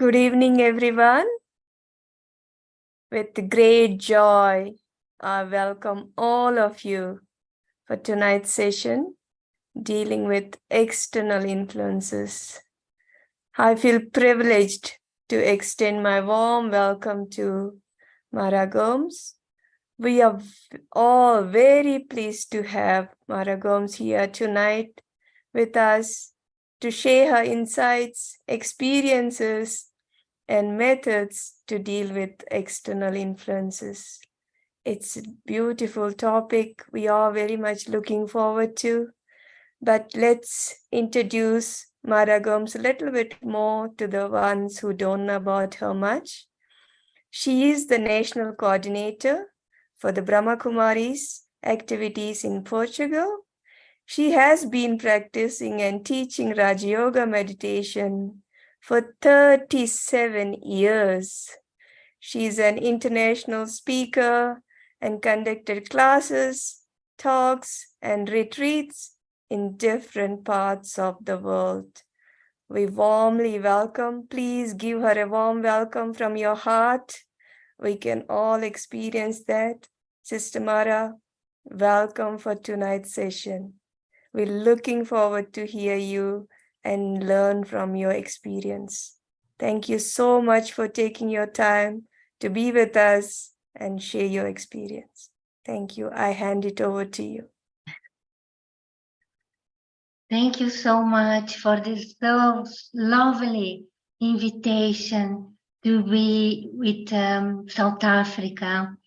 Good evening, everyone. With great joy, I welcome all of you for tonight's session, dealing with external influences. I feel privileged to extend my warm welcome to Mara Gomes. We are all very pleased to have Mara Gomes here tonight with us to share her insights, experiences, and methods to deal with external influences. It's a beautiful topic we are very much looking forward to. But let's introduce Mara Gomes a little bit more to the ones who don't know about her much. She is the national coordinator for the Brahma Kumaris activities in Portugal. She has been practicing and teaching Raja Yoga meditation for 37 years. She is an international speaker and conducted classes, talks, and retreats in different parts of the world. We warmly welcome. Please give her a warm welcome from your heart. We can all experience that. Sister Mara, welcome for tonight's session. We're looking forward to hear you and learn from your experience. Thank you so much for taking your time to be with us and share your experience. Thank you. I hand it over to you. Thank you so much for this so lovely invitation to be with South Africa.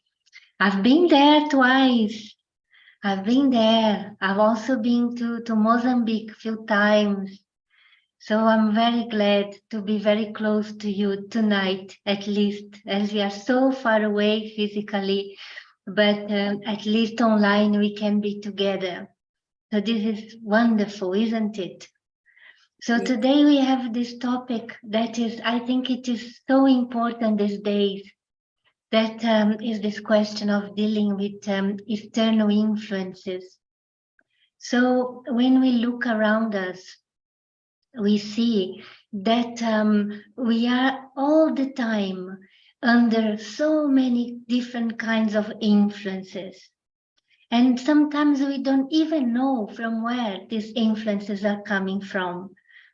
I've been there twice. I've been there. I've also been to Mozambique a few times. So I'm very glad to be very close to you tonight, at least, as we are so far away physically, but at least online we can be together. So this is wonderful, isn't it? So Yes. Today we have this topic that is, I think it is so important these days, that is this question of dealing with external influences. So when we look around us, we see that we are all the time under so many different kinds of influences. And sometimes we don't even know from where these influences are coming from.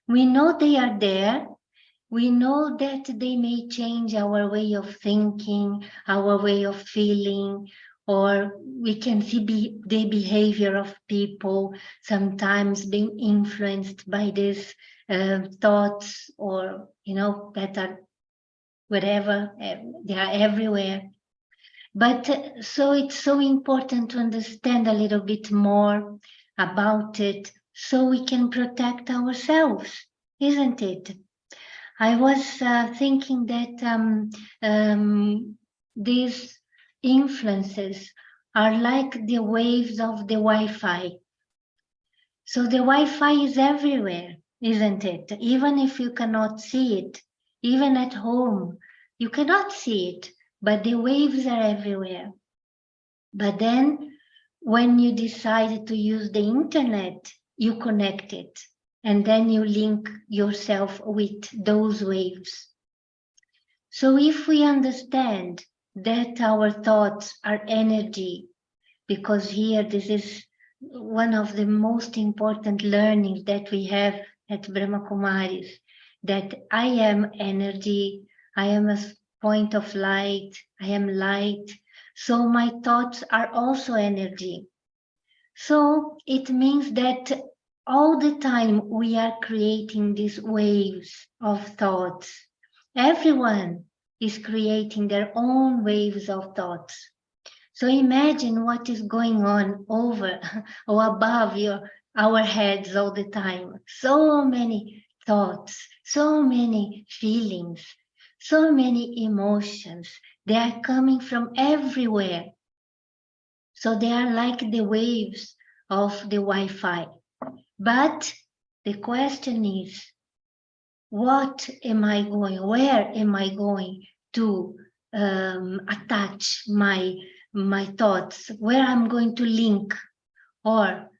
We know they are there. We know that they may change our way of thinking, our way of feeling, or we can see the behavior of people sometimes being influenced by these thoughts, or, that are whatever, they are everywhere. But so it's so important to understand a little bit more about it so we can protect ourselves, isn't it? I was thinking that these influences are like the waves of the Wi-Fi. So the Wi-Fi is everywhere, isn't it? Even if you cannot see it, even at home, you cannot see it, but the waves are everywhere. But then when you decide to use the internet, you connect it, and then you link yourself with those waves. So if we understand that our thoughts are energy, because here this is one of the most important learnings that we have at Brahma Kumaris, that I am energy, I am a point of light, I am light, so my thoughts are also energy. So it means that all the time we are creating these waves of thoughts. Everyone is creating their own waves of thoughts. So imagine what is going on over or above our heads all the time. So many thoughts, so many feelings, so many emotions. They are coming from everywhere. So they are like the waves of the Wi-Fi. But the question is, what am I going, where am I going to attach my thoughts, where I'm going to link, or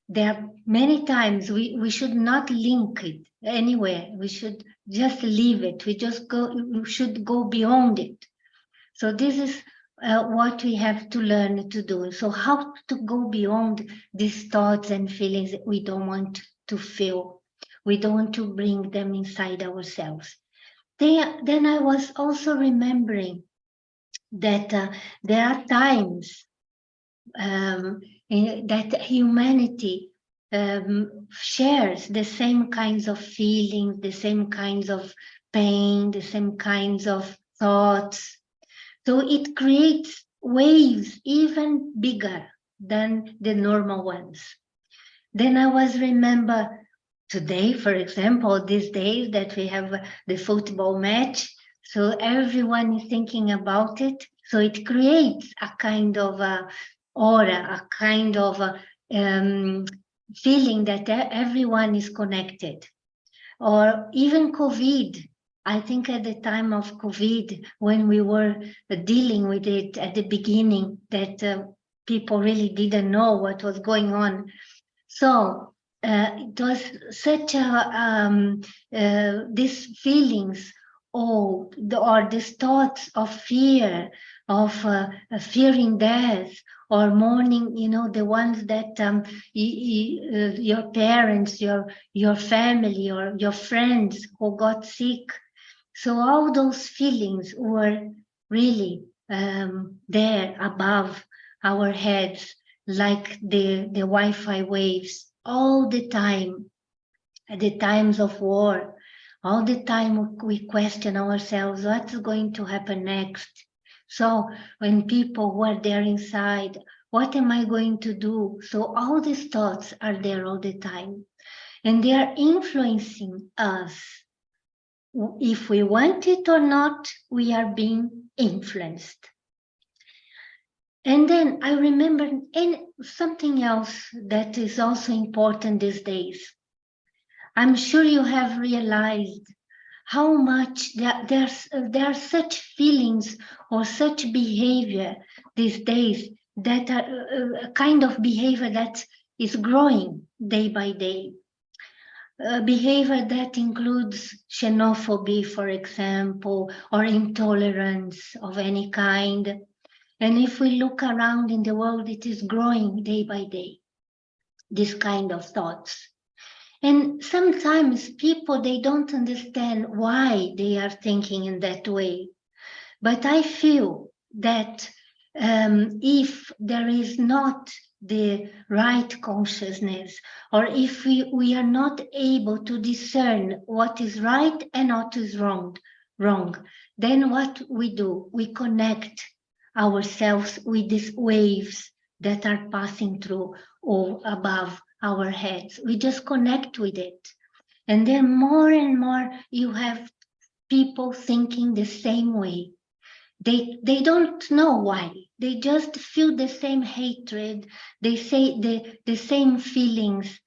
there are many times we should not link it anywhere. We should just leave it. We should go beyond it. So this is what we have to learn to do. So how to go beyond these thoughts and feelings that we don't want to feel. We don't want to bring them inside ourselves. Then I was also remembering that there are times that humanity shares the same kinds of feelings, the same kinds of pain, the same kinds of thoughts. So it creates waves even bigger than the normal ones. Then I was remember today, for example, these days that we have the football match, so everyone is thinking about it. So it creates a kind of aura, a kind of feeling that everyone is connected. Or even COVID. I think at the time of COVID, when we were dealing with it at the beginning, that people really didn't know what was going on. So it was such these feelings or these thoughts of fear, of fearing death, or mourning, the ones that your parents, your family, or your friends who got sick. So all those feelings were really there above our heads, like the Wi-Fi waves all the time, at the times of war. All the time we question ourselves, what's going to happen next? So when people were there inside, what am I going to do? So all these thoughts are there all the time, and they are influencing us. If we want it or not, we are being influenced. And then I remember something else that is also important these days. I'm sure you have realized how much there are such feelings or such behavior these days that are a kind of behavior that is growing day by day. Behavior that includes xenophobia, for example, or intolerance of any kind. And if we look around in the world, it is growing day by day, this kind of thoughts. And sometimes people, they don't understand why they are thinking in that way. But I feel that if there is not the right consciousness, or if we are not able to discern what is right and what is wrong, then what we do, we connect ourselves with these waves that are passing through or above our heads. We just connect with it. And then more and more you have people thinking the same way. They don't know why. They just feel the same hatred. They say the same feelings,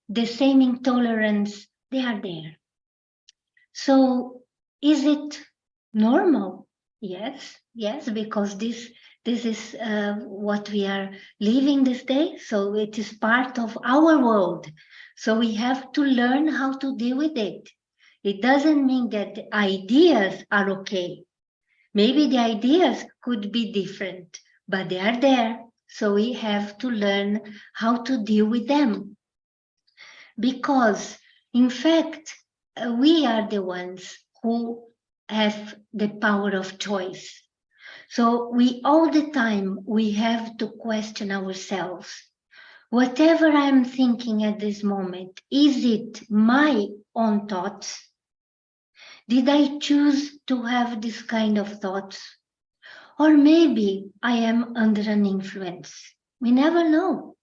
the same intolerance. They are there. So is it normal? Yes, because this is what we are living this day. So it is part of our world. So we have to learn how to deal with it. It doesn't mean that the ideas are okay. Maybe the ideas could be different, but they are there. So we have to learn how to deal with them. Because, in fact, we are the ones who have the power of choice. So we all the time, we have to question ourselves. Whatever I'm thinking at this moment, is it my own thoughts? Did I choose to have this kind of thoughts? Or maybe I am under an influence. We never know.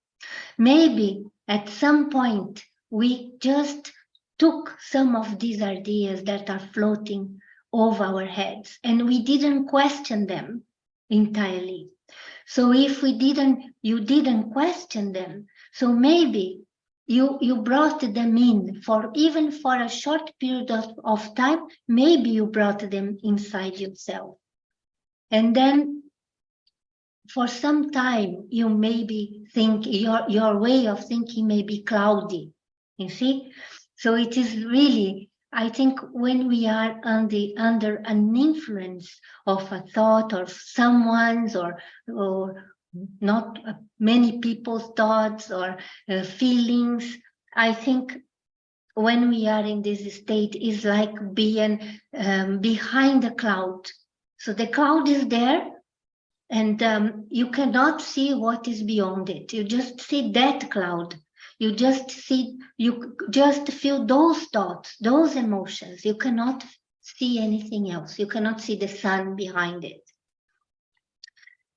Maybe at some point we just took some of these ideas that are floating over our heads and we didn't question them entirely. So if you didn't question them, so maybe you brought them in even for a short period of time, maybe you brought them inside yourself. And then for some time, you maybe think your way of thinking may be cloudy, you see? So it is really, I think when we are under an influence of a thought or someone's or not many people's thoughts or feelings, I think when we are in this state is like being behind the cloud. So the cloud is there, and you cannot see what is beyond it. You just see that cloud. You just feel those thoughts, those emotions. You cannot see anything else. You cannot see the sun behind it.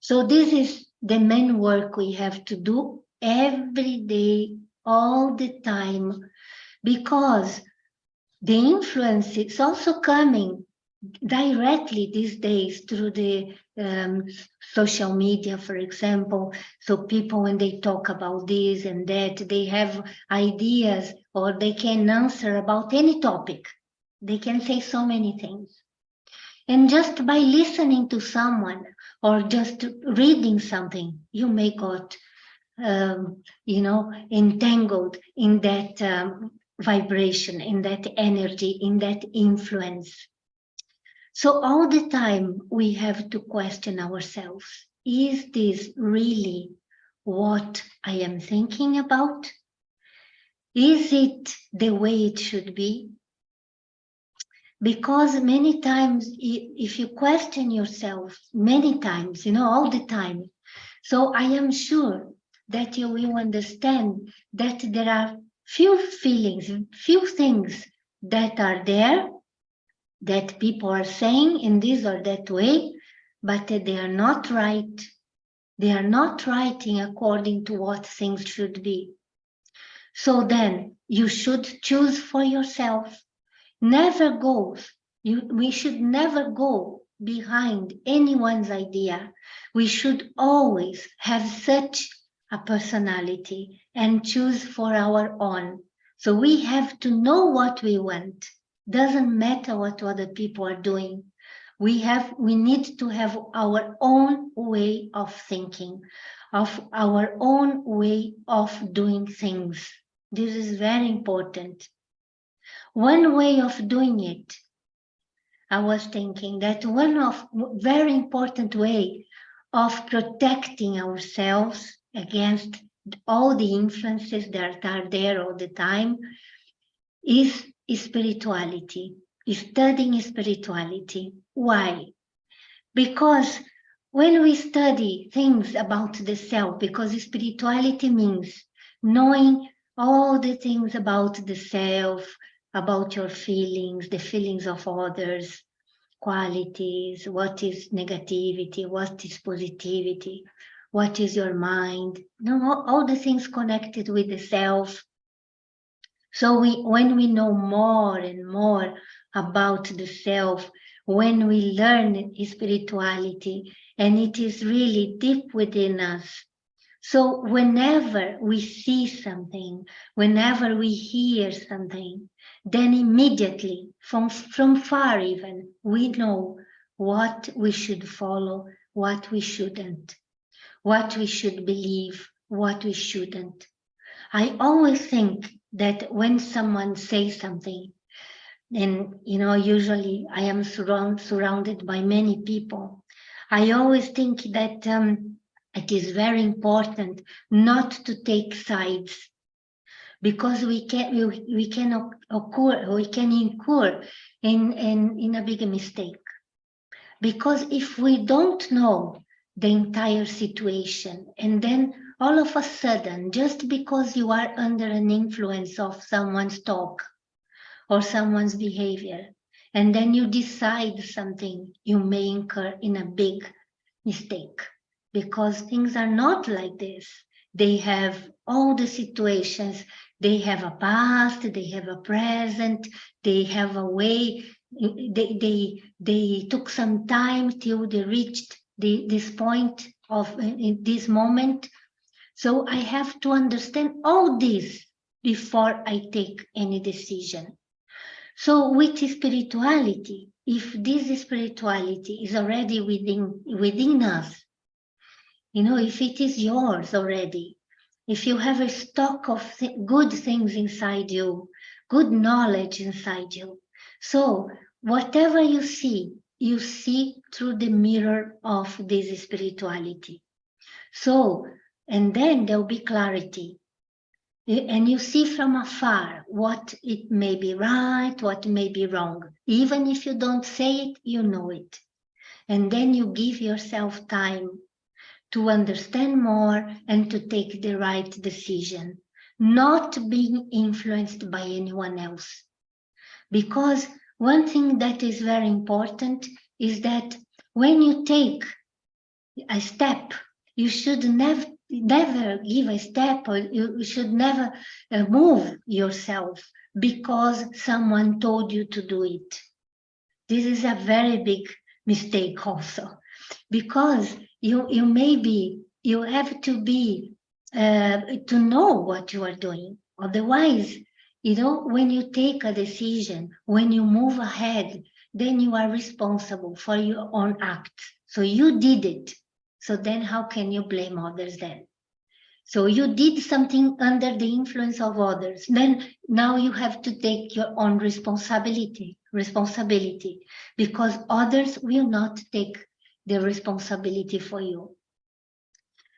So this is the main work we have to do every day, all the time, because the influence is also coming directly these days through the social media, for example. So people, when they talk about this and that, they have ideas or they can answer about any topic. They can say so many things. And just by listening to someone or just reading something, you may got, entangled in that vibration, in that energy, in that influence. So all the time we have to question ourselves. Is this really what I am thinking about? Is it the way it should be? Because many times, if you question yourself many times, all the time, so I am sure that you will understand that there are few feelings, few things that are there that people are saying in this or that way, but they are not right. They are not writing according to what things should be. So then you should choose for yourself. We should never go behind anyone's idea. We should always have such a personality and choose for our own. So we have to know what we want. Doesn't matter what other people are doing. We need to have our own way of thinking, of our own way of doing things. This is very important. One way of doing it, I was thinking that one of very important way of protecting ourselves against all the influences that are there all the time is spirituality, is studying spirituality. Why? Because when we study things about the self, because spirituality means knowing all the things about the self, about your feelings, the feelings of others, qualities, what is negativity, what is positivity, what is your mind, all the things connected with the self. So when we know more and more about the self, when we learn spirituality, and it is really deep within us. So whenever we see something, whenever we hear something, then immediately, from far even, we know what we should follow, what we shouldn't, what we should believe, what we shouldn't. I always think that when someone says something, and usually I am surrounded by many people, I always think that it is very important not to take sides, because we can incur in a big mistake. Because if we don't know the entire situation, and then all of a sudden, just because you are under an influence of someone's talk or someone's behavior, and then you decide something, you may incur in a big mistake, because things are not like this. They have all the situations, they have a past, they have a present, they have a way, they took some time till they reached this point of in this moment. So I have to understand all this before I take any decision. So with spirituality, if this spirituality is already within us, if it is yours already, if you have a stock of good things inside you, good knowledge inside you. So whatever you see through the mirror of this spirituality. So, and then there'll be clarity. And you see from afar what it may be right, what may be wrong. Even if you don't say it, you know it. And then you give yourself time to understand more and to take the right decision, not being influenced by anyone else. Because one thing that is very important is that when you take a step, you should never give a step, or you should never move yourself because someone told you to do it. This is a very big mistake also, because you have to be to know what you are doing. Otherwise, when you take a decision, when you move ahead, then you are responsible for your own acts. So you did it. So then how can you blame others then? So you did something under the influence of others. Then now you have to take your own responsibility, because others will not take the responsibility for you.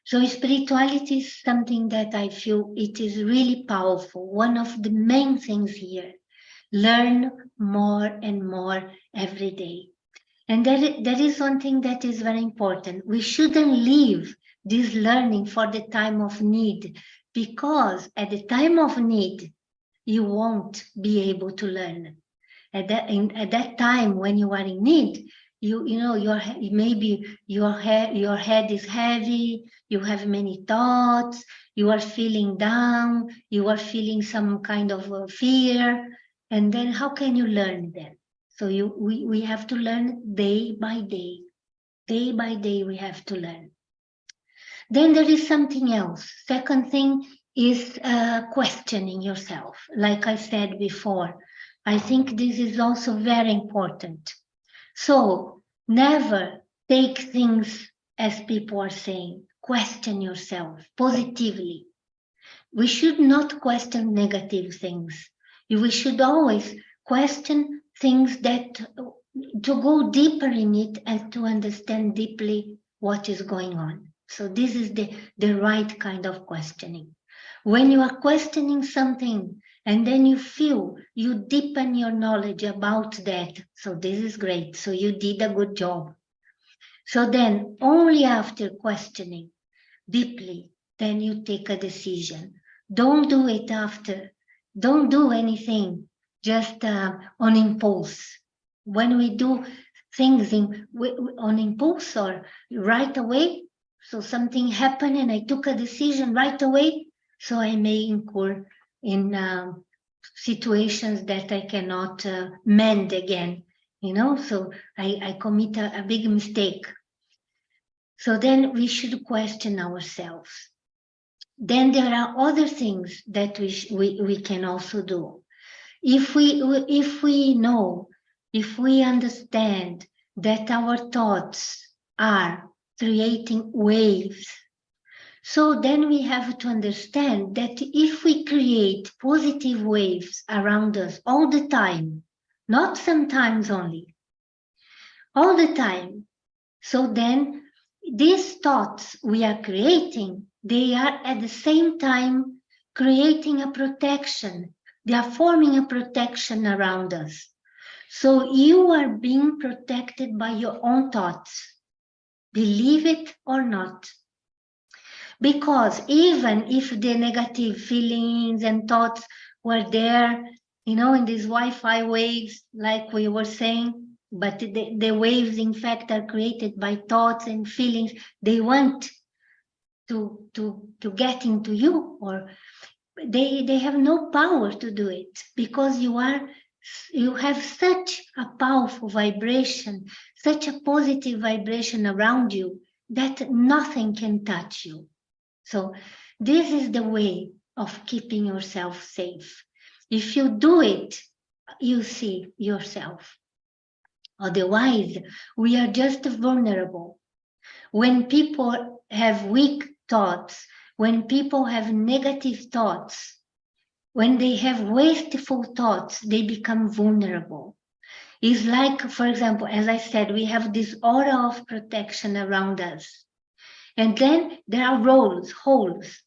So spirituality is something that I feel it is really powerful. One of the main things here, learn more and more every day. And there is one thing that is very important. We shouldn't leave this learning for the time of need, because at the time of need, you won't be able to learn. At that time when you are in need, maybe your head is heavy, you have many thoughts, you are feeling down, you are feeling some kind of fear, and then how can you learn then? So we have to learn day by day. Day by day we have to learn. Then there is something else. Second thing is questioning yourself. Like I said before, I think this is also very important. So never take things as people are saying. Question yourself positively. We should not question negative things. We should always question things that to go deeper in it and to understand deeply what is going on. So this is the right kind of questioning. When you are questioning something and then you feel you deepen your knowledge about that, so this is great. So you did a good job. So then only after questioning deeply, then you take a decision. Don't do it after. Don't do anything just on impulse. When we do things on impulse or right away, so something happened and I took a decision right away, so I may incur in situations that I cannot mend again, so I commit a big mistake. So then we should question ourselves. Then there are other things that we can also do. If we know, if we understand that our thoughts are creating waves, so then we have to understand that if we create positive waves around us all the time, not sometimes only, all the time, so then these thoughts we are creating, they are at the same time creating a protection. They are forming a protection around us. So you are being protected by your own thoughts. Believe it or not. Because even if the negative feelings and thoughts were there, in these Wi-Fi waves, like we were saying, but the waves, in fact, are created by thoughts and feelings. They want to get into you, or they have no power to do it, because you have such a powerful vibration, such a positive vibration around you that nothing can touch you. So this is the way of keeping yourself safe. If you do it, you see yourself. Otherwise, we are just vulnerable. When people have weak thoughts, when people have negative thoughts, when they have wasteful thoughts, they become vulnerable. It's like, for example, as I said, we have this aura of protection around us. And then there are holes.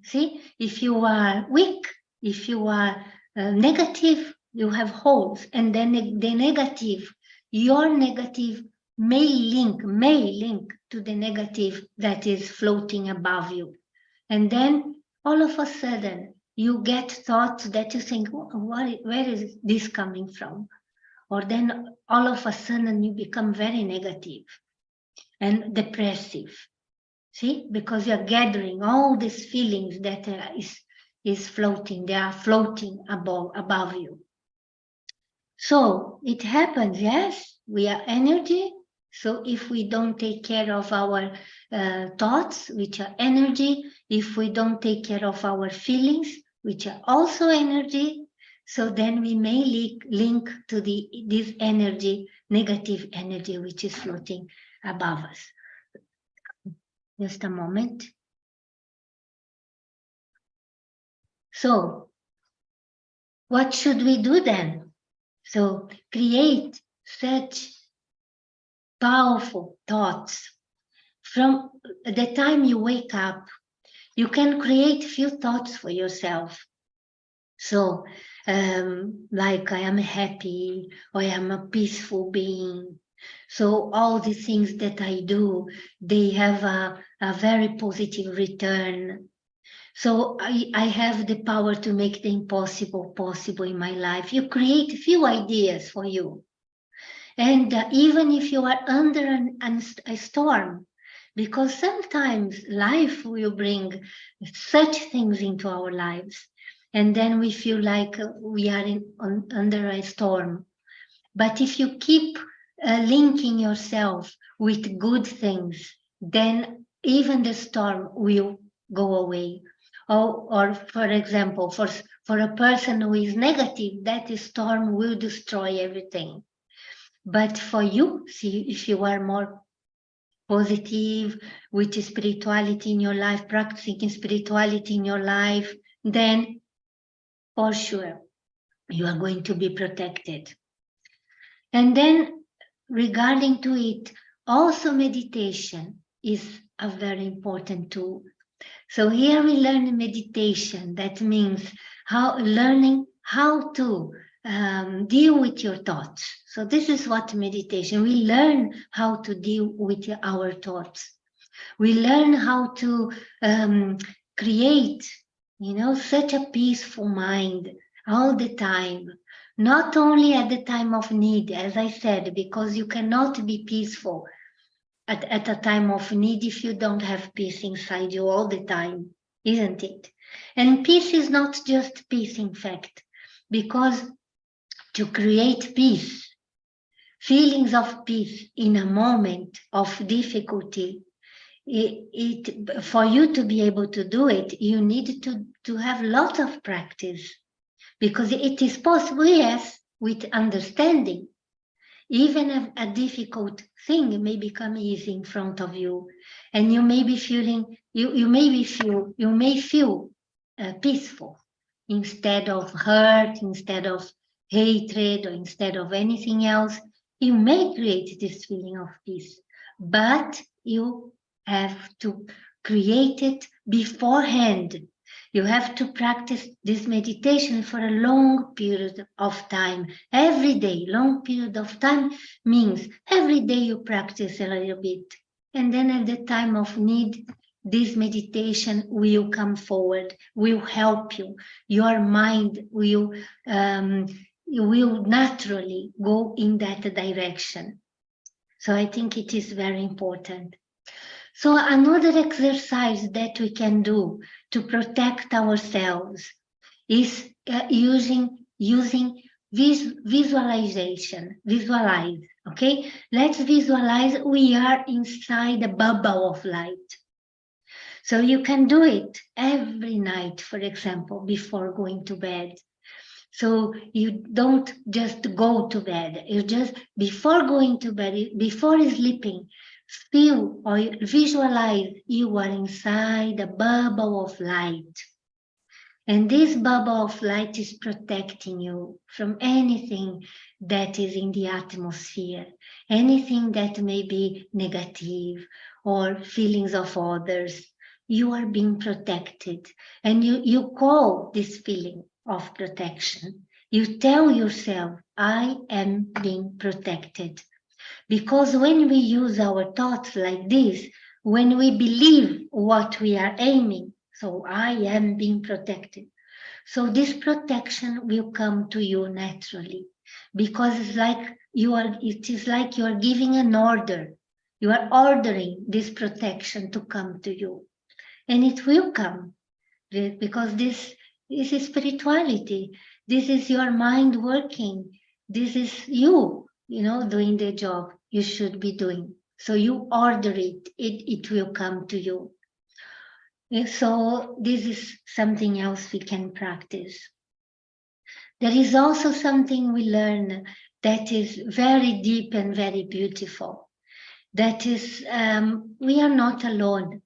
See, if you are weak, if you are negative, you have holes. And then the negative, your negative may link to the negative that is floating above you. And then all of a sudden, you get thoughts that you think, where is this coming from? Or then all of a sudden you become very negative and depressive. See, because you're gathering all these feelings that is floating, they are floating above you. So it happens, yes, we are energy. So if we don't take care of our thoughts, which are energy, if we don't take care of our feelings, which are also energy, so then we may link to this energy, negative energy, which is floating above us. Just a moment. So what should we do then? So create such powerful thoughts. From the time you wake up, you can create few thoughts for yourself. So like I am happy, or I am a peaceful being. So all the things that I do, they have a very positive return. So I have the power to make the impossible possible in my life. You create a few ideas for you. And even if you are under a storm, because sometimes life will bring such things into our lives, and then we feel like we are under a storm. But if you keep linking yourself with good things, then even the storm will go away. Or for example, for a person who is negative, that storm will destroy everything. But for you, see, if you are more positive with spirituality in your life, practicing spirituality in your life, then for sure you are going to be protected. And then regarding to it, also meditation is a very important tool. So here we learn meditation. That means learning how to deal with your thoughts. So this is what meditation. We learn how to deal with our thoughts. We learn how to create, such a peaceful mind all the time. Not only at the time of need, as I said, because you cannot be peaceful at a time of need if you don't have peace inside you all the time, isn't it? And peace is not just peace, in fact, because to create peace, feelings of peace in a moment of difficulty, for you to be able to do it, you need to have lots of practice, because it is possible, yes, with understanding. Even a difficult thing may become easy in front of you, and you may be feeling, you may feel peaceful instead of hurt, instead of hatred, or instead of anything else. You may create this feeling of peace, but you have to create it beforehand. You have to practice this meditation for a long period of time, every day. Long period of time means every day you practice a little bit. And then at the time of need, this meditation will come forward, will help you. Your mind will naturally go in that direction. So I think it is very important. So another exercise that we can do to protect ourselves is using visualization. Visualize, okay? Let's visualize we are inside a bubble of light. So you can do it every night, for example, before going to bed. So you don't just go to bed. You just, before going to bed, before sleeping, feel or visualize you are inside a bubble of light. And this bubble of light is protecting you from anything that is in the atmosphere, anything that may be negative or feelings of others. You are being protected, and you call this feeling of protection. You tell yourself, I am being protected. Because when we use our thoughts like this, when we believe what we are aiming, so I am being protected. So this protection will come to you naturally, because it is like you are giving an order. You are ordering this protection to come to you. And it will come, because this is spirituality. This is your mind working. This is you, doing the job you should be doing. So you order it will come to you. So this is something else we can practice. There is also something we learn that is very deep and very beautiful. That is, we are not alone.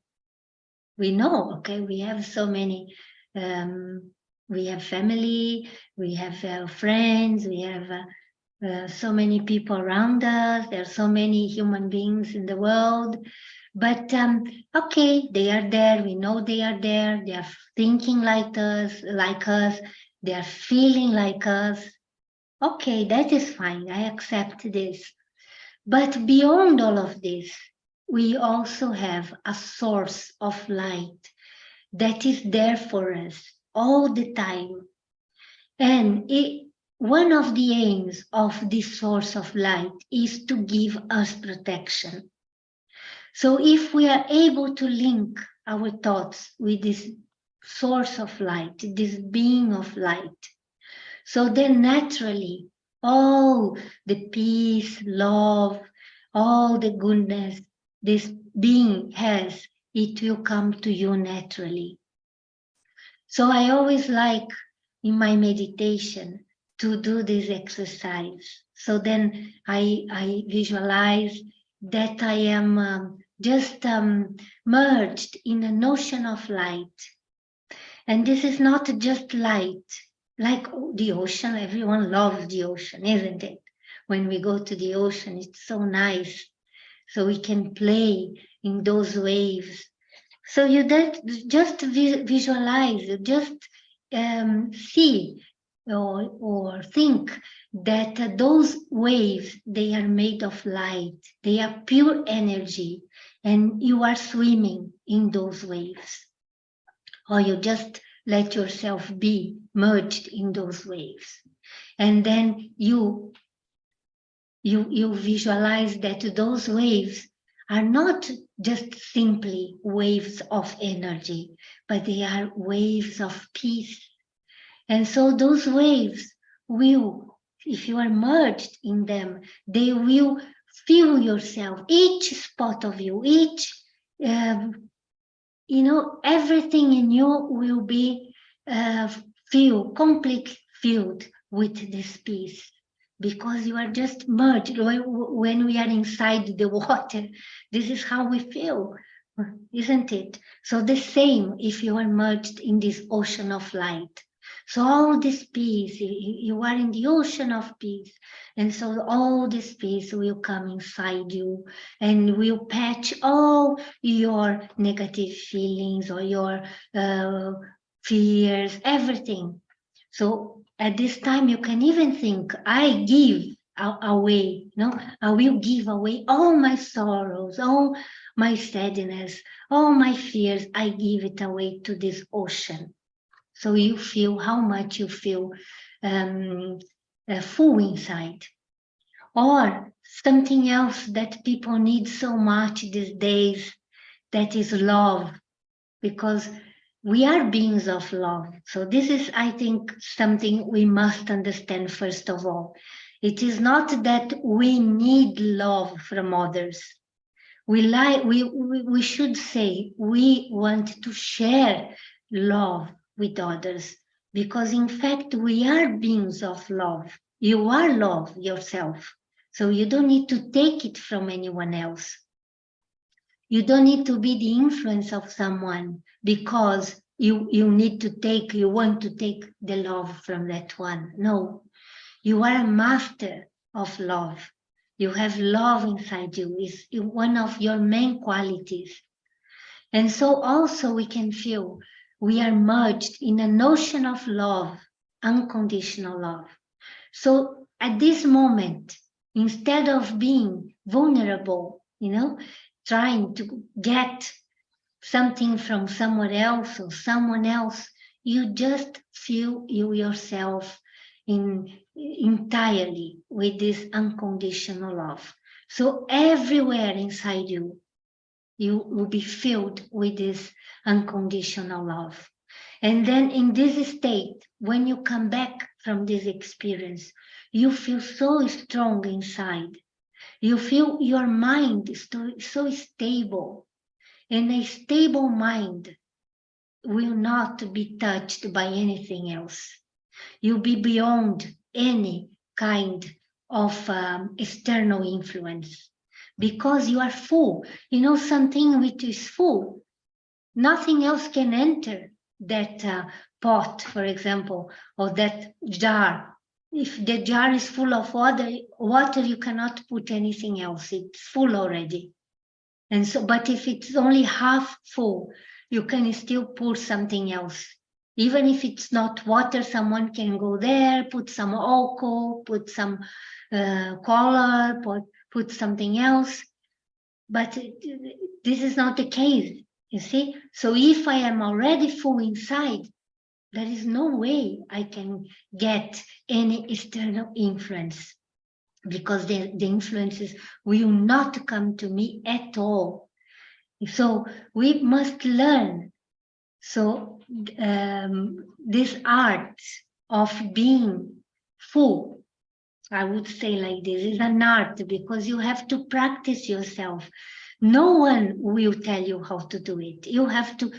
We know, okay, we have so many, we have family, we have friends, we have so many people around us. There are so many human beings in the world. But okay, they are there. We know they are there. They are thinking like us. They are feeling like us. Okay, that is fine. I accept this. But beyond all of this, we also have a source of light that is there for us all the time. And one of the aims of this source of light is to give us protection. So if we are able to link our thoughts with this source of light, this being of light, so then naturally all the peace, love, all the goodness this being has, it will come to you naturally. So I always like in my meditation to do this exercise. So then I visualize that I am just merged in an ocean of light. And this is not just light, like the ocean. Everyone loves the ocean, isn't it? When we go to the ocean, it's so nice. So we can play in those waves. So you just visualize, just see or think that those waves, they are made of light. They are pure energy, and you are swimming in those waves. Or you just let yourself be merged in those waves. And then you visualize that those waves are not just simply waves of energy, but they are waves of peace. And so those waves will, if you are merged in them, they will fill yourself, each spot of you, everything in you will be completely filled with this peace, because you are just merged. When we are inside the water, this is how we feel, isn't it? So the same if you are merged in this ocean of light. So all this peace, you are in the ocean of peace. And so all this peace will come inside you and will patch all your negative feelings or your fears, everything. So at this time, you can even think, I give away, I will give away all my sorrows, all my sadness, all my fears. I give it away to this ocean. So you feel how much you feel full inside. Or something else that people need so much these days, that is love, because we are beings of love. So this is, I think, something we must understand first of all. It is not that we need love from others. We should say we want to share love with others, because in fact we are beings of love. You are love yourself, so you don't need to take it from anyone else. You don't need to be the influence of someone because you want to take the love from that one. No, you are a master of love. You have love inside you. It's one of your main qualities. And so also we can feel we are merged in an ocean of love, unconditional love. So at this moment, instead of being vulnerable, trying to get something from someone else or someone else, you just feel you yourself entirely with this unconditional love. So everywhere inside you, you will be filled with this unconditional love. And then in this state, when you come back from this experience, you feel so strong inside. You feel your mind is so stable. And a stable mind will not be touched by anything else. You'll be beyond any kind of external influence because you are full. Something which is full, nothing else can enter that pot, for example, or that jar. If the jar is full of water, you cannot put anything else. It's full already. And so, but if it's only half full, you can still pour something else. Even if it's not water, someone can go there, put some alcohol, put some color, put something else. But this is not the case, you see? So if I am already full inside, there is no way I can get any external influence because the influences will not come to me at all. So we must learn. So this art of being full, I would say like this, is an art because you have to practice yourself. No one will tell you how to do it. You have to,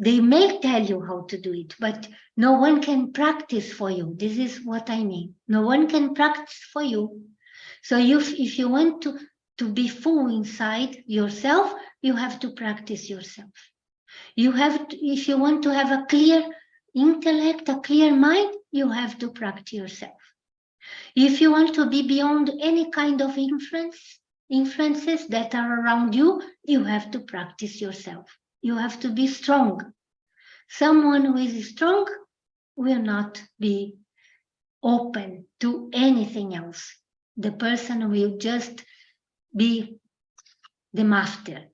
they may tell you how to do it, but no one can practice for you. This is what I mean. No one can practice for you. So if you want to be full inside yourself, you have to practice yourself. You have to, if you want to have a clear intellect, a clear mind, you have to practice yourself. If you want to be beyond any kind of influences that are around you, you have to practice yourself. You have to be strong. Someone who is strong will not be open to anything else. The person will just be the master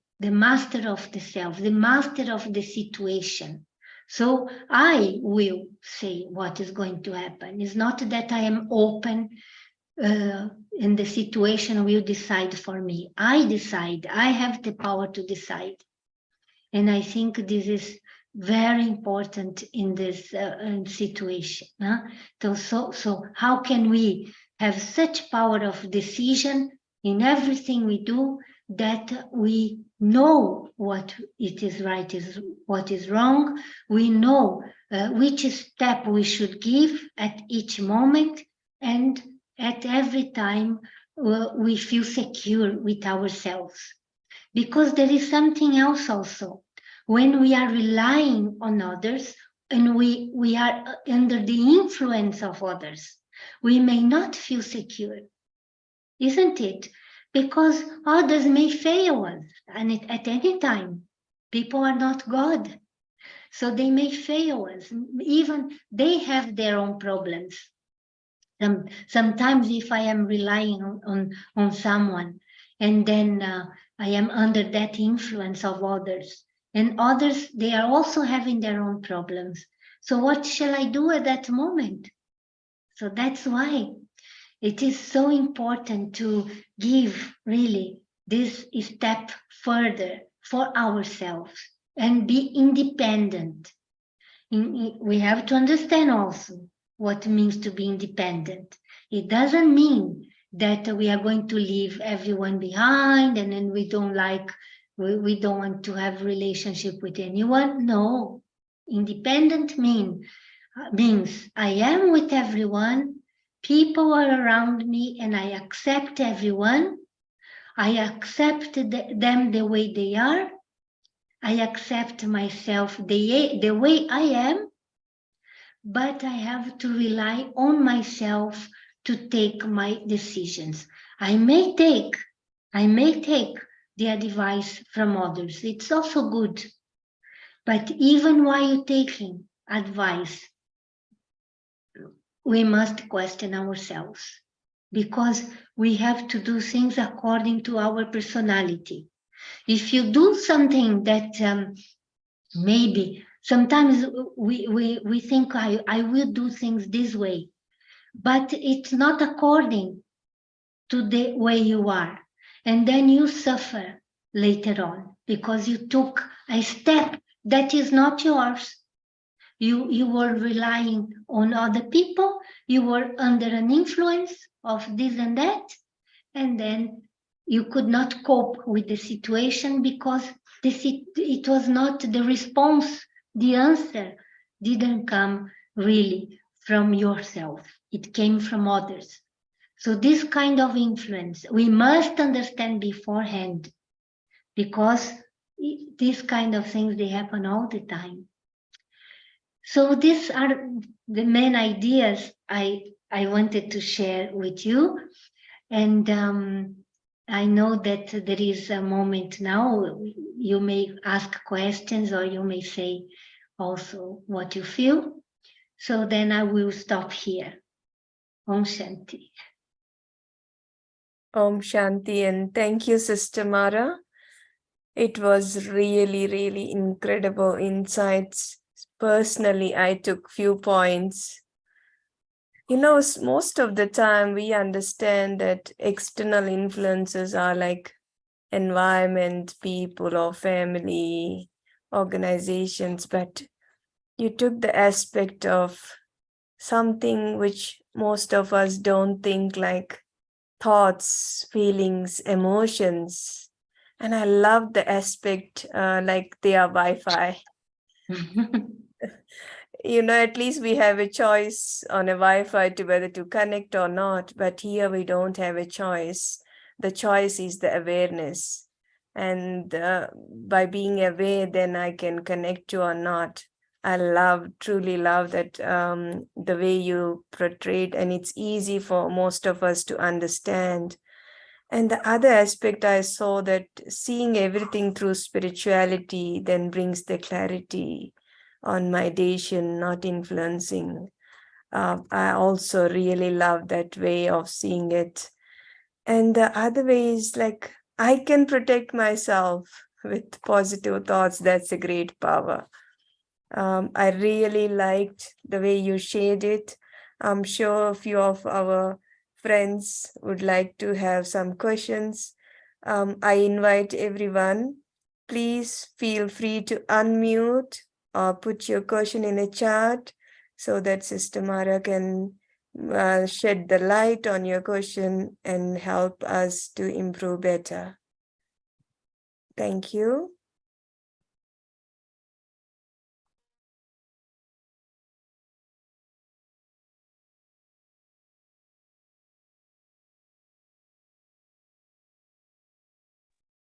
of the self, the master of the situation. So I will say what is going to happen. It's not that I am open and the situation will decide for me. I decide. I have the power to decide. And I think this is very important in this situation. So how can we have such power of decision in everything we do that we know what it is right, is what is wrong. We know which step we should give at each moment, and at every time we feel secure with ourselves. Because there is something else also. When we are relying on others and we are under the influence of others, we may not feel secure, isn't it? Because others may fail us, and at any time, people are not God. So they may fail us. Even they have their own problems. Sometimes if I am relying on someone, and then I am under that influence of others, and others, they are also having their own problems. So what shall I do at that moment? So that's why it is so important to give really this step further for ourselves and be independent. We have to understand also what it means to be independent. It doesn't mean that we are going to leave everyone behind and then we don't want to have relationship with anyone. No, independent means I am with everyone. People are around me and I accept everyone. I accept them the way they are. I accept myself the way I am, but I have to rely on myself to take my decisions. I may take the advice from others. It's also good. But even while taking advice, we must question ourselves, because we have to do things according to our personality. If you do something that maybe sometimes we think I will do things this way, but it's not according to the way you are. And then you suffer later on because you took a step that is not yours. You were relying on other people, you were under an influence of this and that, and then you could not cope with the situation because it was not the response, the answer didn't come really from yourself, it came from others. So this kind of influence, we must understand beforehand, because these kind of things, they happen all the time. So these are the main ideas I wanted to share with you. And I know that there is a moment now, you may ask questions or you may say also what you feel. So then I will stop here. Om Shanti. Om Shanti, and thank you, Sister Mara. It was really, really incredible insights. Personally, I took few points. You know, most of the time we understand that external influences are like environment, people or family, organizations, but you took the aspect of something which most of us don't think, like thoughts, feelings, emotions. And I love the aspect like they are Wi-Fi. You know, at least we have a choice on a Wi-Fi to whether to connect or not. But here we don't have a choice. The choice is the awareness. And by being aware, then I can connect to or not. I truly love that the way you portrayed, and it's easy for most of us to understand. And the other aspect I saw, that seeing everything through spirituality then brings the clarity on meditation, not influencing. I also really love that way of seeing it. And the other way is like, I can protect myself with positive thoughts. That's a great power. I really liked the way you shared it. I'm sure a few of our friends would like to have some questions. I invite everyone, please feel free to unmute or put your question in a chat so that Sister Mara can shed the light on your question and help us to improve better. Thank you.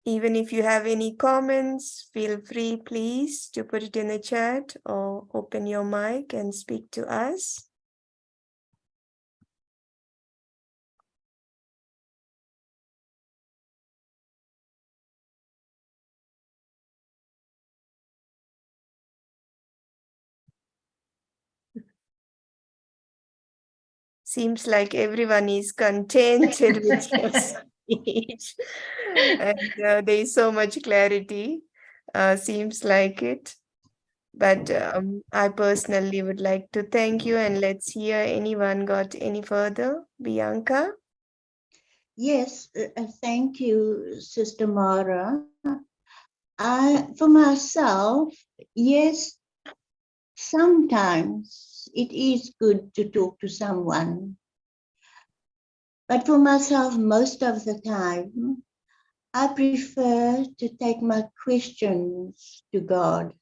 Even if you have any comments, feel free, please, to put it in the chat or open your mic and speak to us. Seems like everyone is contented with your speech. And there is so much clarity. Seems like it. But I personally would like to thank you, and let's hear anyone got any further. Bianca? Yes, thank you, Sister Mara. For myself, yes, sometimes it is good to talk to someone. But for myself, most of the time, I prefer to take my questions to God.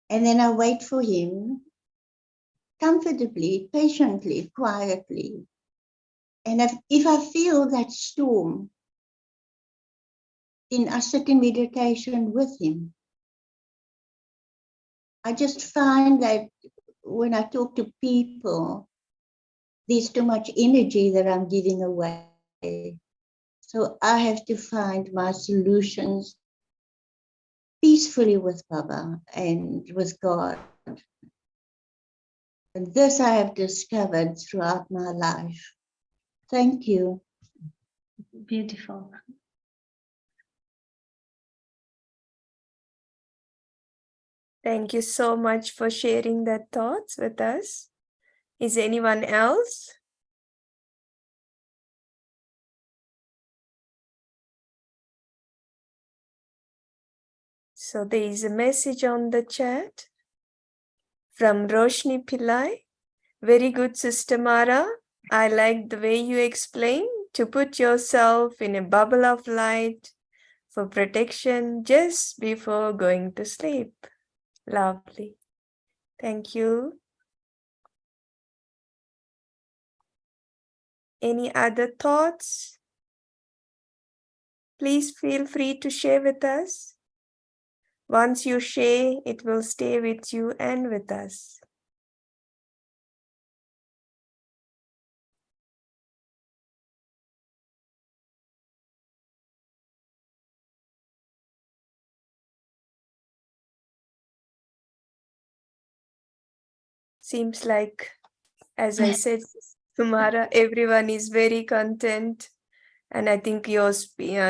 And then I wait for Him comfortably, patiently, quietly. And if I feel that storm I sit in meditation with him. I just find that when I talk to people, there's too much energy that I'm giving away. So I have to find my solutions peacefully with Baba and with God. And this I have discovered throughout my life. Thank you. Beautiful. Thank you so much for sharing that thoughts with us. Is anyone else? So there is a message on the chat from Roshni Pillai. Very good, Sister Mara. I like the way you explain to put yourself in a bubble of light for protection just before going to sleep. Lovely. Thank you. Any other thoughts? Please feel free to share with us. Once you share, it will stay with you and with us. Seems like, as I said, Mara, everyone is very content. And I think your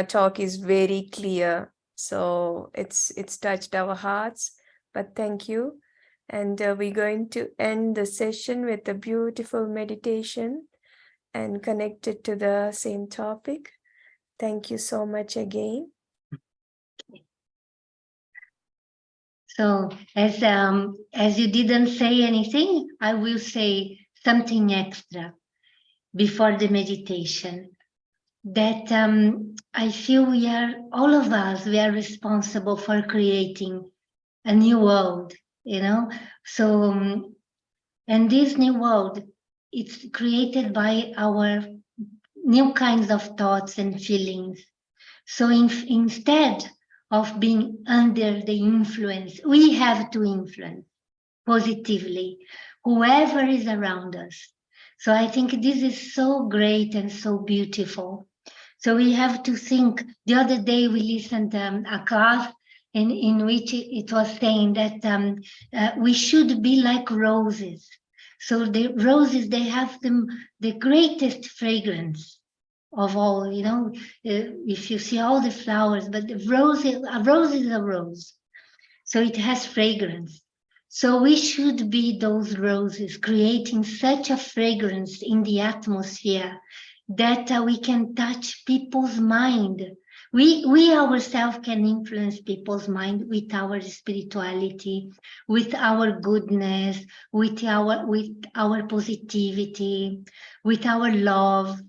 talk is very clear. So it's touched our hearts. But thank you. And we're going to end the session with a beautiful meditation and connected to the same topic. Thank you so much again. So as you didn't say anything, I will say something extra before the meditation. That I feel all of us, we are responsible for creating a new world, you know. So, and this new world, it's created by our new kinds of thoughts and feelings. So instead of being under the influence, we have to influence positively whoever is around us. So I think this is so great and so beautiful. So we have to think. The other day we listened to a class in which it was saying that we should be like roses. So the roses, they have the greatest fragrance of all, you know, if you see all the flowers, but a rose is a rose. So it has fragrance. So we should be those roses, creating such a fragrance in the atmosphere that we can touch people's mind. We ourselves can influence people's mind with our spirituality, with our goodness, with our positivity, with our love.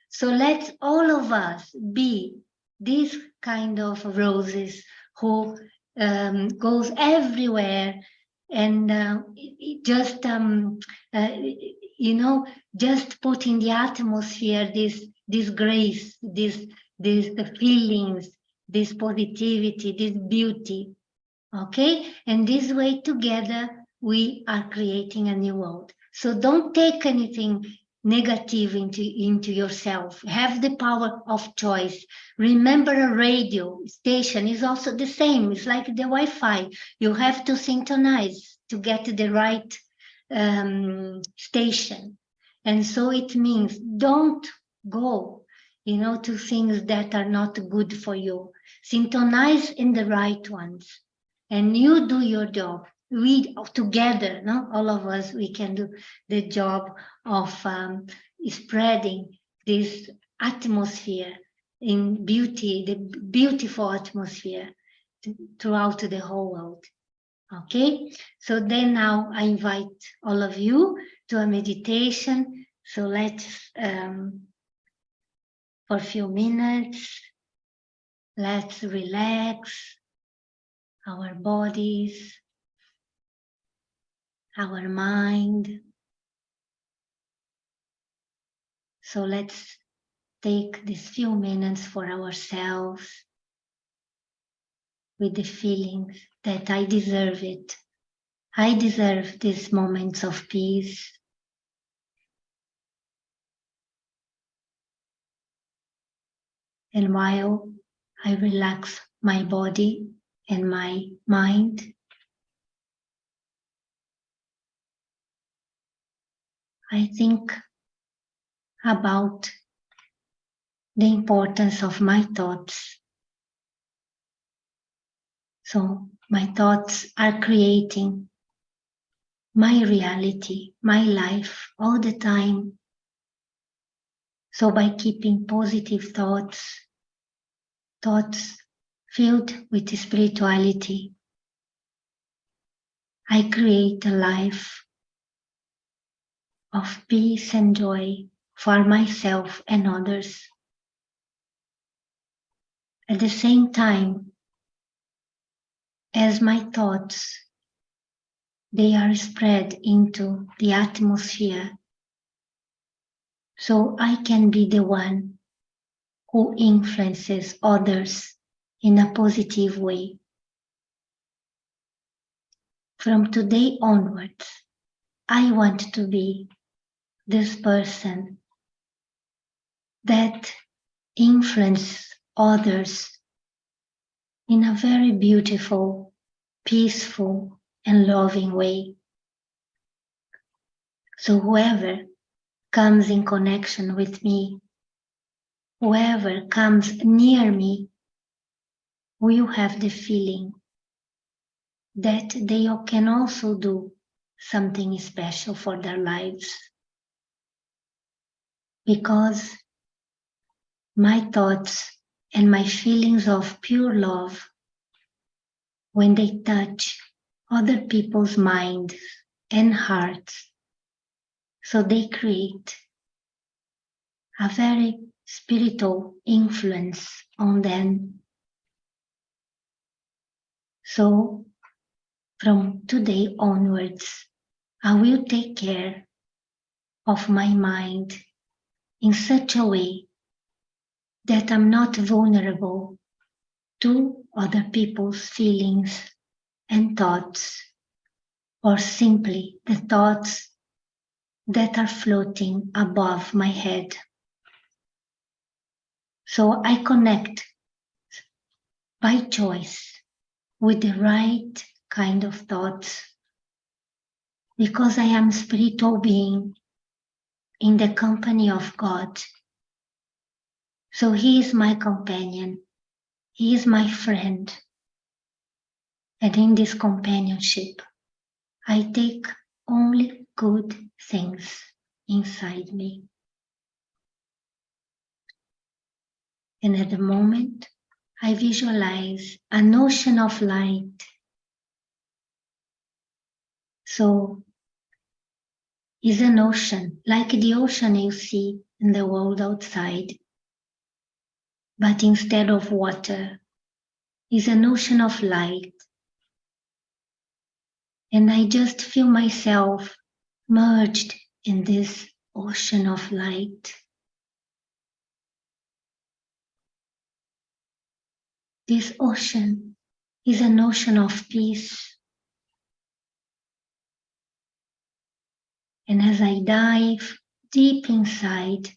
So let's all of us be these kind of roses who goes everywhere and just you know, just put in the atmosphere this grace, this feelings, this positivity, this beauty. Okay, and this way together we are creating a new world. So don't take anything negative into yourself. Have the power of choice. Remember, a radio station is also the same. It's like the Wi-Fi. You have to synchronize to get the right station. And so it means don't go, you know, to things that are not good for you. Synchronize in the right ones. And you do your job. We together, no, all of us, we can do the job of spreading this atmosphere in beauty, the beautiful atmosphere throughout the whole world. Okay, so then now I invite all of you to a meditation. So let's, for a few minutes, let's relax our bodies, our mind. So let's take these few minutes for ourselves. with the feelings that I deserve it. I deserve these moments of peace. And while I relax my body and my mind, I think about the importance of my thoughts. So my thoughts are creating my reality, my life all the time. So by keeping positive thoughts, thoughts filled with spirituality, I create a life of peace and joy for myself and others. At the same time, as my thoughts, they are spread into the atmosphere, so I can be the one who influences others in a positive way. From today onwards, I want to be this person that influences others in a very beautiful, peaceful, and loving way. So whoever comes in connection with me, whoever comes near me, will have the feeling that they can also do something special for their lives. Because my thoughts and my feelings of pure love, when they touch other people's minds and hearts, so they create a very spiritual influence on them. So from today onwards, I will take care of my mind in such a way that I'm not vulnerable to other people's feelings and thoughts, or simply the thoughts that are floating above my head. So I connect by choice with the right kind of thoughts, because I am a spiritual being in the company of God. So He is my companion, He is my friend, and in this companionship, I take only good things inside me. And at the moment, I visualize an ocean of light. So it's an ocean, like the ocean you see in the world outside. But instead of water, it's an ocean of light. And I just feel myself merged in this ocean of light. This ocean is an ocean of peace. And as I dive deep inside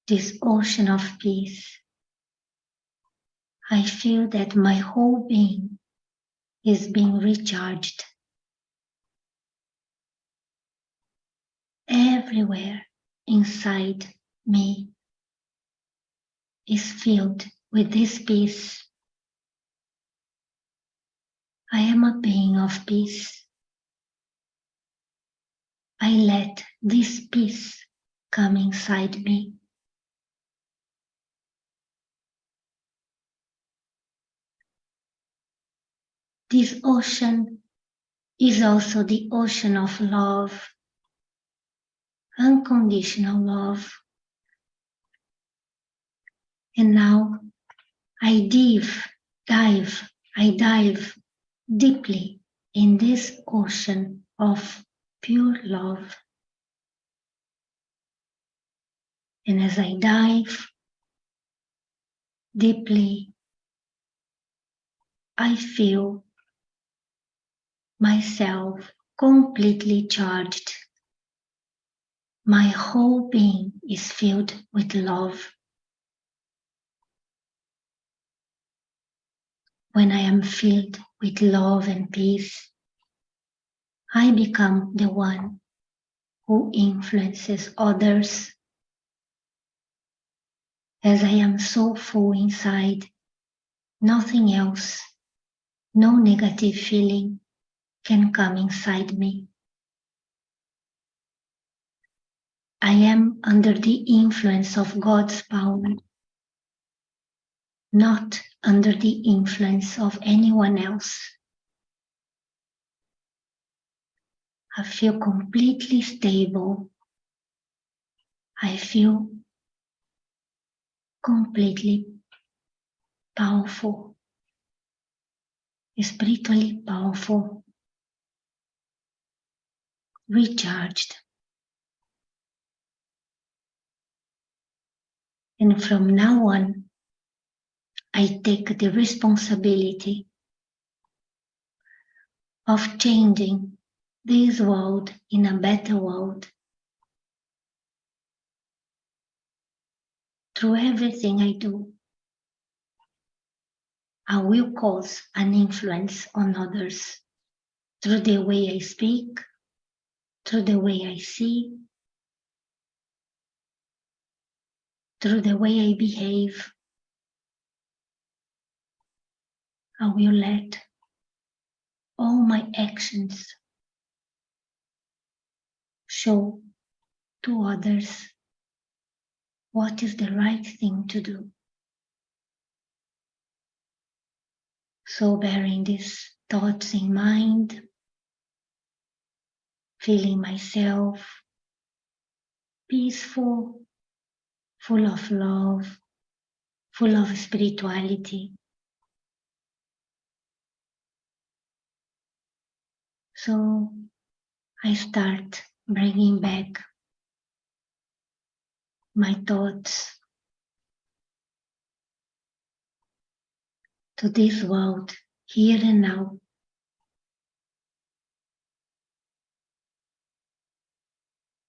this ocean of peace, I feel that my whole being is being recharged. Everywhere inside me is filled with this peace. I am a being of peace. I let this peace come inside me. This ocean is also the ocean of love, unconditional love. And now I dive deeply in this ocean of pure love. And as I dive deeply, I feel myself completely charged. My whole being is filled with love. When I am filled with love and peace, I become the one who influences others. As I am so full inside, nothing else, no negative feeling can come inside me. I am under the influence of God's power, not under the influence of anyone else. I feel completely stable. I feel completely powerful, spiritually powerful, recharged. And from now on, I take the responsibility of changing this world in a better world. Through everything I do, I will cause an influence on others through the way I speak, through the way I see, through the way I behave. I will let all my actions show to others what is the right thing to do. So bearing these thoughts in mind, feeling myself peaceful, full of love, full of spirituality. So I start bringing back my thoughts to this world, here and now.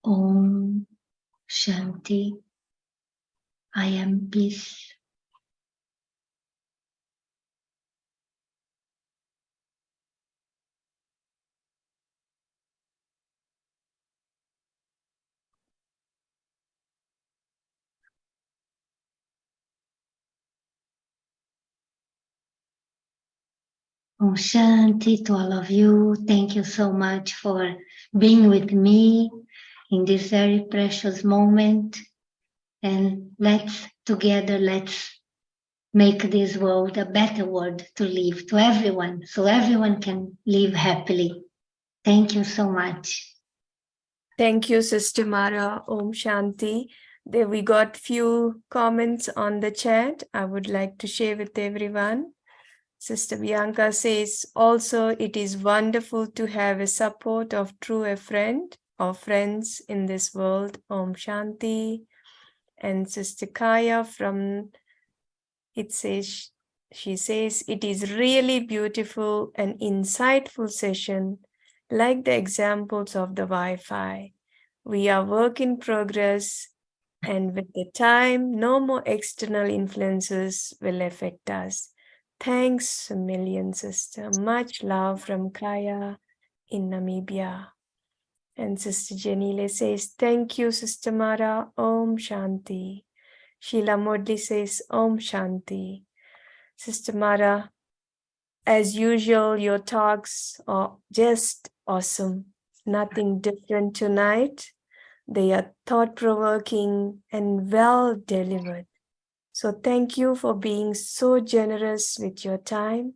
Om Shanti, I am peace. Om Shanti to all of you. Thank you so much for being with me in this very precious moment. And let's make this world a better world to live to everyone, so everyone can live happily. Thank you so much. Thank you, Sister Mara. Om Shanti. There we got few comments on the chat I would like to share with everyone. Sister Bianca says, also, it is wonderful to have a support of true a friend or friends in this world. Om Shanti. And Sister Kaya from it says, she says, it is really beautiful and insightful session, like the examples of the Wi-Fi. We are work in progress, and with the time, no more external influences will affect us. Thanks a million, sister. Much love from Kaya in Namibia. And Sister Janile says, thank you, Sister Mara. Om Shanti. Sheila Modli says, Om Shanti. Sister Mara, as usual, your talks are just awesome. Nothing different tonight. They are thought-provoking and well delivered. So thank you for being so generous with your time.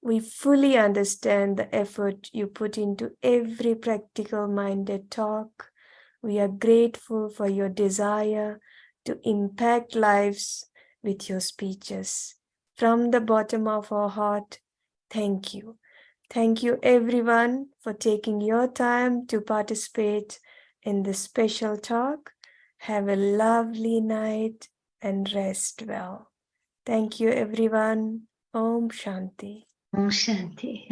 We fully understand the effort you put into every practical-minded talk. We are grateful for your desire to impact lives with your speeches. From the bottom of our heart, thank you. Thank you everyone for taking your time to participate in this special talk. Have a lovely night and rest well. Thank you everyone. Om Shanti. Om Shanti.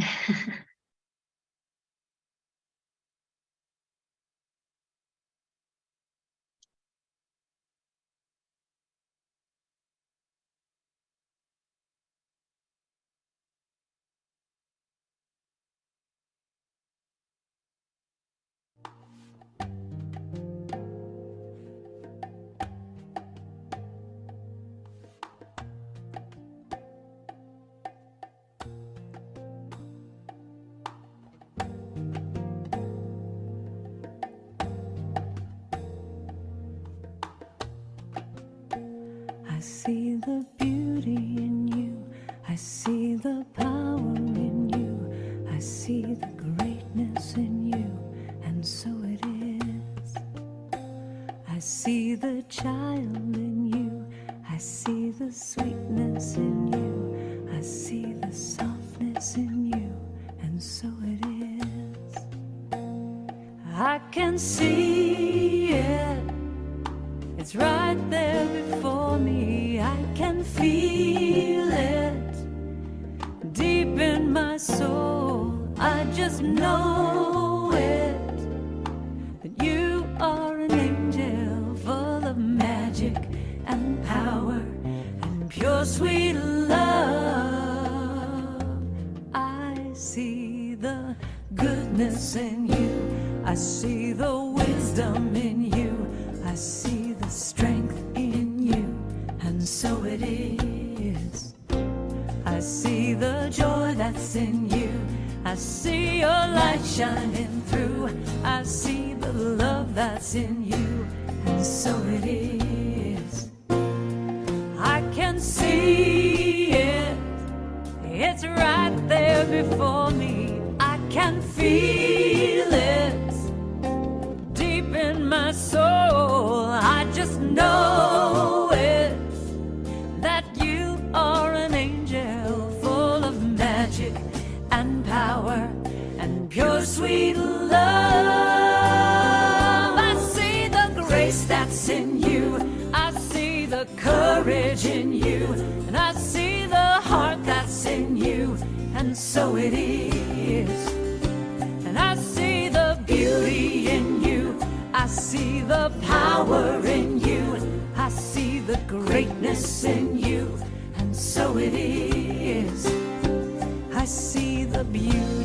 I see the beauty in you. I see the power in you. I see the greatness in you, and so it is. I see the child in you. I see the sweetness in you. I see the softness in you, and so it is. I can see it. It's right there before me. I can feel it deep in my soul. I just know it, that you are an angel full of magic and power and pure sweet love. I see the goodness in you. I see the wisdom in you. I see the strength in you, and so it is. I see the joy that's in you. I see your light shining through. I see the love that's in you, and so it is. I can see it. It's right there before me. I can feel it deep in my soul. I just know it, that you are an angel full of magic and power and pure sweet love. I see the grace that's in you. I see the courage in you. And I see the heart that's in you. And so it is. And I see the beauty in you. I see the power in you. I see the greatness in you. And so it is. I see the beauty